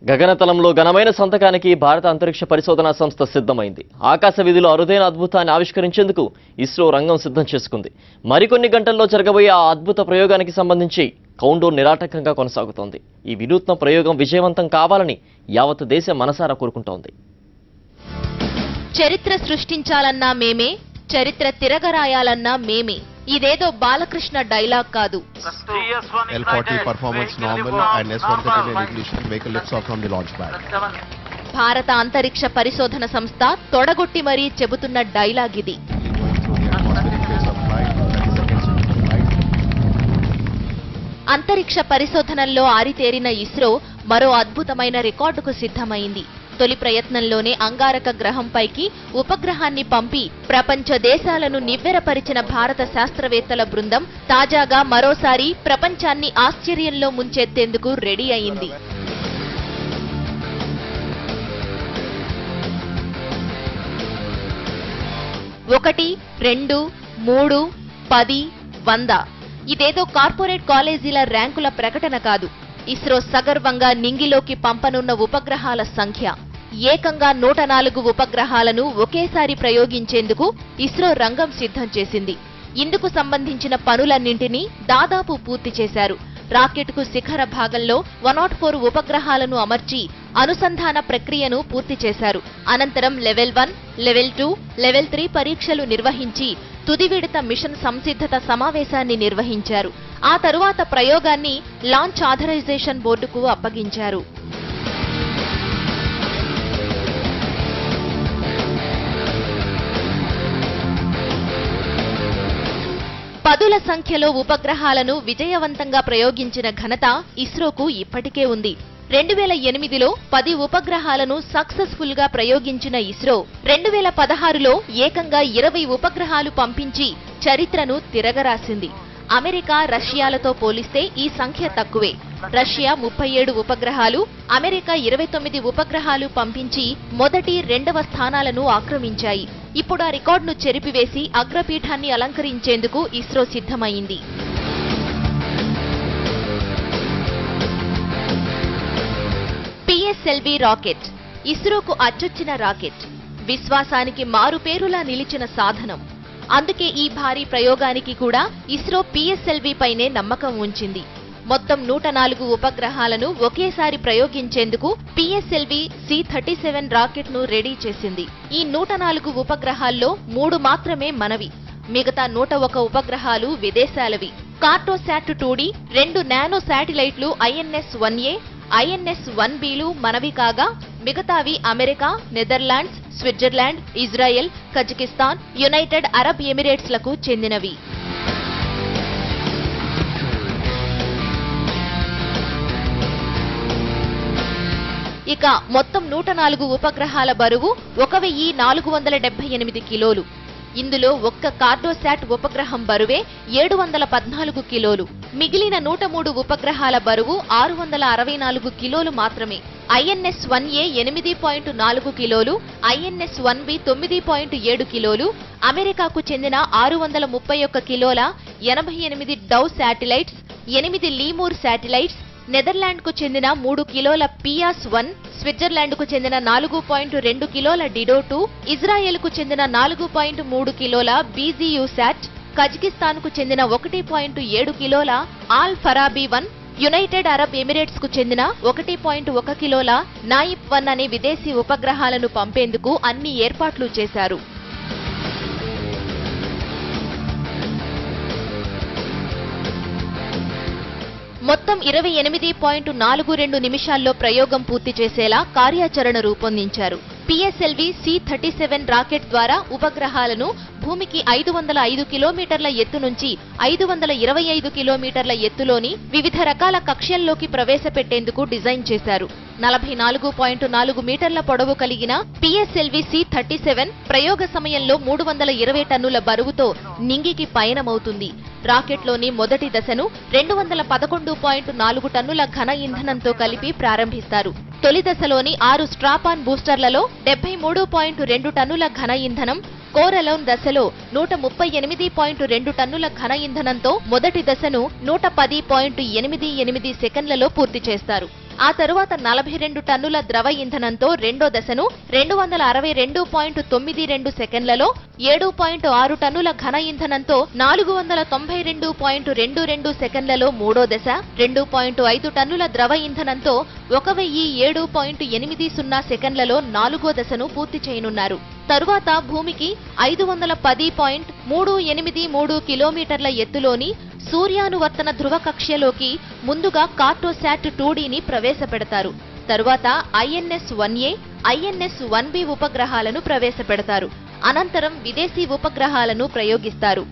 గగనతలంలో ఘనమైన సంతకానికి భారత అంతరిక్ష పరిశోధనా సంస్థ సిద్ధమైంది. ఆకాశ వీధిలో అరుదైన అద్భుతాన్ని ఆవిష్కరించేందుకు ఇస్రో రంగం సిద్ధం చేసుకుంది. మరికొన్ని గంటల్లో జరగబోయే ఆ అద్భుత ప్రయోగానికి సంబంధించి కౌంటౌన్ నిరాటంకంగా కొనసాగుతోంది. ఈ వినూత్న ప్రయోగం విజయవంతం కావాలని యావత్ దేశం మనసారా కోరుకుంటోంది. చరిత్ర సృష్టించాలన్నా మేమే, చరిత్ర తిరగరాయాలన్నా మేమే. ఇదేదో బాలకృష్ణ డైలాగ్ కాదు. L40 performance normal and S130 ignition vehicle lifts off from the launch pad. భారత అంతరిక్ష పరిశోధన సంస్థ తొడగొట్టి మరీ చెబుతున్న డైలాగ్ ఇది. అంతరిక్ష పరిశోధనల్లో ఆరితేరిన ఇస్రో మరో అద్భుతమైన రికార్డుకు సిద్ధమైంది. తొలి ప్రయత్నంలోనే అంగారక గ్రహంపైకి ఉపగ్రహాన్ని పంపి ప్రపంచ దేశాలను నివ్వెరపరిచిన భారత శాస్త్రవేత్తల బృందం తాజాగా మరోసారి ప్రపంచాన్ని ఆశ్చర్యంలో ముంచెత్తేందుకు రెడీ అయింది. ఒకటి, 2, 3, 10, 100 ఇదేదో కార్పొరేట్ కాలేజీల ర్యాంకుల ప్రకటన కాదు. ఇస్రో సగర్వంగా నింగిలోకి పంపనున్న ఉపగ్రహాల సంఖ్య ఏకంగా 104 ఉపగ్రహాలను ఒకేసారి ప్రయోగించేందుకు ఇస్రో రంగం సిద్ధం చేసింది. ఇందుకు సంబంధించిన పనులన్నింటినీ దాదాపు పూర్తి చేశారు. రాకెట్కు శిఖర భాగంలో 104 ఉపగ్రహాలను అమర్చి అనుసంధాన ప్రక్రియను పూర్తి చేశారు. అనంతరం లెవెల్ 1, లెవెల్ 2, లెవెల్ 3 పరీక్షలు నిర్వహించి తుది విడత మిషన్ సంసిద్ధత సమావేశాన్ని నిర్వహించారు. ఆ తరువాత ప్రయోగాన్ని లాంచ్ ఆథరైజేషన్ బోర్డుకు అప్పగించారు. పదుల సంఖ్యలో ఉపగ్రహాలను విజయవంతంగా ప్రయోగించిన ఘనత ఇస్రోకు ఇప్పటికే ఉంది. 2008లో 10 ఉపగ్రహాలను సక్సెస్ఫుల్ గా ప్రయోగించిన ఇస్రో 2016లో ఏకంగా 20 ఉపగ్రహాలు పంపించి చరిత్రను తిరగరాసింది. అమెరికా, రష్యాలతో పోలిస్తే ఈ సంఖ్య తక్కువే. రష్యా 37 ఉపగ్రహాలు, అమెరికా 29 ఉపగ్రహాలు పంపించి మొదటి, రెండవ స్థానాలను ఆక్రమించాయి. ఇప్పుడు ఆ రికార్డును చెరిపివేసి అగ్రపీఠాన్ని అలంకరించేందుకు ఇస్రో సిద్ధమైంది. పిఎస్ఎల్వి రాకెట్ ఇస్రోకు అచ్చొచ్చిన రాకెట్, విశ్వాసానికి మారుపేరులా నిలిచిన సాధనం. అందుకే ఈ భారీ ప్రయోగానికి కూడా ఇస్రో పిఎస్ఎల్వి పైనే నమ్మకం ఉంచింది. మొత్తం 104 ఉపగ్రహాలను ఒకేసారి ప్రయోగించేందుకు పిఎస్ఎల్వి C-37 రాకెట్ ను రెడీ చేసింది. ఈ 104 ఉపగ్రహాల్లో 3 మాత్రమే మనవి. మిగతా 101 ఉపగ్రహాలు విదేశాలవి. కార్టోశాట్ 2D, 2 నానో శాటిలైట్లు INS-1A, INS-1Bలు మనవి కాగా మిగతావి America, Netherlands, Switzerland, Israel, Kazakhstan, United Arab ఎమిరేట్స్లకు చెందినవి. ఇక మొత్తం 104 ఉపగ్రహాల బరువు 1478 కిలోలు. ఇందులో ఒక్క కార్టోశాట్ ఉపగ్రహం బరువే 714 కిలోలు. మిగిలిన 103 ఉపగ్రహాల బరువు 664 కిలోలు మాత్రమే. INS-1A 8.4 కిలోలు, INS-1B 9.7 కిలోలు, అమెరికాకు చెందిన 631 కిలోల 88 డౌ శాటిలైట్స్, 8 లీమూర్ శాటిలైట్స్, నెదర్లాండ్కు చెందిన 3 కిలోల పియాస్-1, స్విట్జర్లాండ్కు చెందిన 4.2 కిలోల డిడో-2, ఇజ్రాయెల్కు చెందిన 4.3 కిలోల BGU-SAT, కజకిస్తాన్కు చెందిన 1.7 కిలోల ఆల్-ఫరాబీ-1, యునైటెడ్ అరబ్ ఎమిరేట్స్కు చెందిన 1.1 కిలోల నాయిప్-1 అనే విదేశీ ఉపగ్రహాలను పంపేందుకు అన్ని ఏర్పాట్లు చేశారు. మొత్తం 28.42 నిమిషాల్లో ప్రయోగం పూర్తి చేసేలా కార్యాచరణ రూపొందించారు. పిఎస్ఎల్వి C-37 రాకెట్ ద్వారా ఉపగ్రహాలను భూమికి 505 కిలోమీటర్ల ఎత్తు నుంచి 525 కిలోమీటర్ల ఎత్తులోని వివిధ రకాల కక్ష్యల్లోకి ప్రవేశపెట్టేందుకు డిజైన్ చేశారు. 44.4 మీటర్ల పొడవు కలిగిన పిఎస్ఎల్వి C-37 ప్రయోగ సమయంలో 320 టన్నుల బరువుతో నింగికి పయనమవుతుంది. రాకెట్లోని మొదటి దశను 211.4 టన్నుల ఘన ఇంధనంతో కలిపి ప్రారంభిస్తారు. తొలి దశలోని 6 స్ట్రాపాన్ బూస్టర్లలో 73.2 టన్నుల ఘన ఇంధనం, కోరలోన్ దశలో 138.2 టన్నుల ఘన ఇంధనంతో మొదటి దశను 110.88 సెకండ్లలో పూర్తి చేస్తారు. ఆ తరువాత 42 టన్నుల ద్రవ ఇంధనంతో రెండో దశను 262.92 సెకండ్లలో, 7.6 టన్నుల ఘన ఇంధనంతో 492.22 సెకండ్లలో మూడో దశ, 2.5 టన్నుల ద్రవ ఇంధనంతో 1007.80 సెకండ్లలో నాలుగో దశను పూర్తి చేయనున్నారు. తరువాత భూమికి 510.383 కిలోమీటర్ల ఎత్తులోని సూర్యానువర్తన ధ్రువ కక్ష్యలోకి ముందుగా కార్టోశాట్ 2Dని ప్రవేశపెడతారు. తరువాత INS-1A, INS-1B ఉపగ్రహాలను ప్రవేశపెడతారు. అనంతరం విదేశీ ఉపగ్రహాలను ప్రయోగిస్తారు.